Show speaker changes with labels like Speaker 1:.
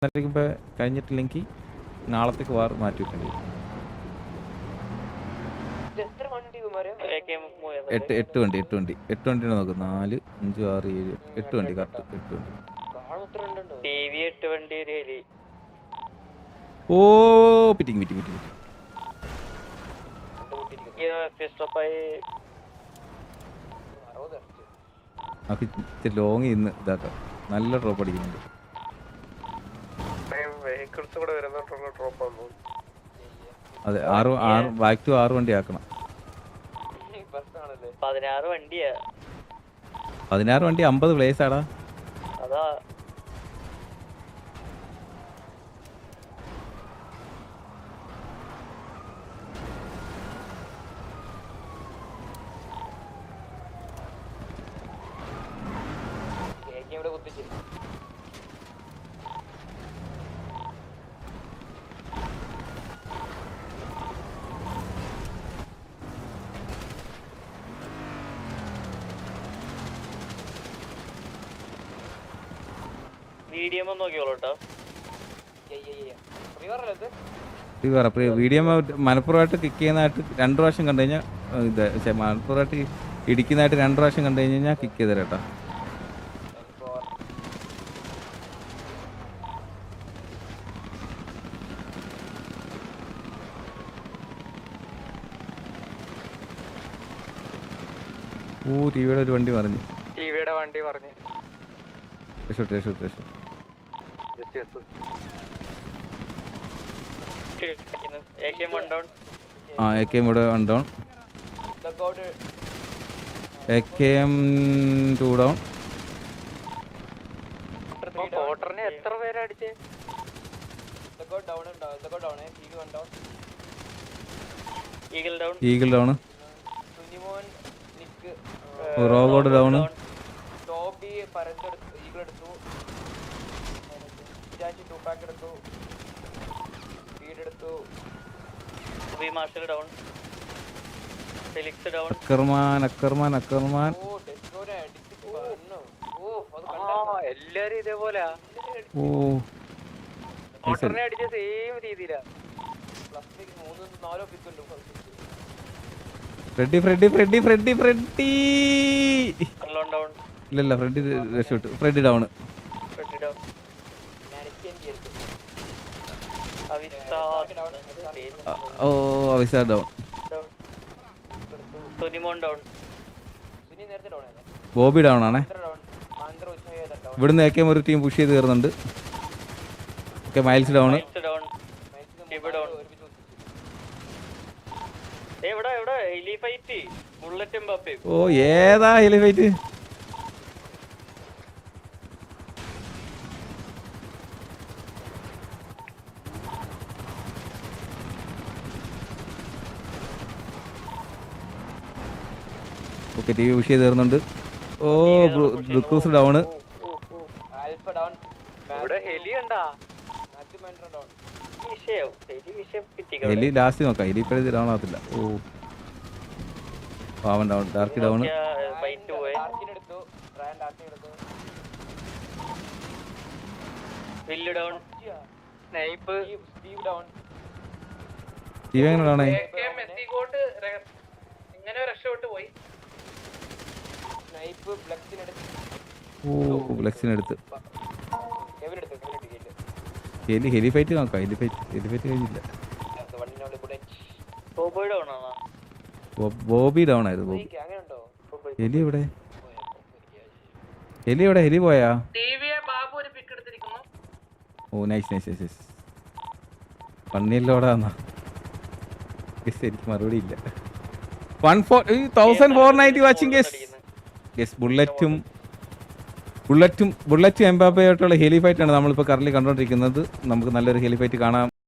Speaker 1: ഇപ്പൊ കഴിഞ്ഞിട്ടില്ലെങ്കിൽ നാളത്തേക്ക് വാർ മാറ്റി വെക്കേണ്ടി വരും. 8 വണ്ടിയാണ് നോക്കുന്നത്. 4, 5, 6, 7, 8 വണ്ടി. കറക്റ്റ് 8 വണ്ടി. ഓ പിറ്റിങ് ലോങ് ഇന്ന് ഇതാക്കാം. നല്ല ഡ്രോപ്പ് അടിക്കുന്നുണ്ട്. അതെ 6 ബാക്ക് ടു 6 വണ്ടി ആക്കണം.
Speaker 2: 16 വണ്ടിയാ.
Speaker 1: 16 വണ്ടി 50 പ്ലേസ് ആടാ.
Speaker 2: അതാ വീഡിയോ നോക്കിയോളൂട്ടോ.
Speaker 1: വീഡിയോ മനപ്പുറമായിട്ട് കിക്ക് ചെയ്യുന്നതായിട്ട് 2 പ്രാവശ്യം കണ്ടു കഴിഞ്ഞാൽ ഇത് മനപ്പുറമായിട്ട് ഇടിക്കുന്നതായിട്ട് 2 പ്രാവശ്യം കണ്ടു കഴിഞ്ഞാൽ കിക്ക് ചെയ്ത് തരാം കേട്ടോ. ടിവിയുടെ ഒരു വണ്ടി പറഞ്ഞു. AKM ഇവിടെ 1 ഡൗൺ. AKM 2 down.
Speaker 2: എത്ര പേരാ അടിച്ചേ?
Speaker 1: Eagle down. Robot down. Ackerman
Speaker 2: എല്ലാരും ഇതേപോലെ അടിച്ച സെയിം രീതിയിലാ.
Speaker 1: ഫ്രെഡി ഇല്ല ഫ്രെഡി രക്ഷപ്പെട്ടു. Freddy down. ഓ അവിസാ ഡൗൺ. ബോബി ഡൗൺ ആണേ. ഇവിടുന്ന് AKM ഒരു ടീം പുഷ് ചെയ്ത് കയറുന്നുണ്ട്. Miles down. ഓ ഏതാ heli fight? Okay T V push ചെയ്ത് കയറുന്നുണ്ട്. ഓ ബ്രൂക്രൂസ് ഡൗൺ. ഹെലി ലാസ്റ്റ് നോക്കാം. ഹെലി ഇപ്പോഴത്തെ ഡൗൺ ആകത്തില്ല. ഓ പാവൻ ഡൗൺ. Dark down. സ്റ്റീവ് എങ്ങനെ ഡൗണേ? ഓ ബ്ലക്സിനടുത്ത്. ഹെലി ഫൈറ്റ് നോക്കാം. ഹെലി ഫൈറ്റ് കഴിഞ്ഞില്ല. ബോബി ഡൗൺ ആയിരുന്നു. ഹെലി എവിടെ? ഹെലി പോയാ? ഓ നൈസ്. പന്നിയല്ലോടാന്നാ. ശരിക്കും മറുപടി ഇല്ല. 1490 വാച്ചിങ് ഗെസ്. ബുള്ളറ്റും എംബാപ്പയായിട്ടുള്ള ഹെലി ഫൈറ്റാണ് നമ്മളിപ്പോൾ കറന്റ് കണ്ടുകൊണ്ടിരിക്കുന്നത്. നമുക്ക് നല്ലൊരു ഹെലി ഫൈറ്റ് കാണാം.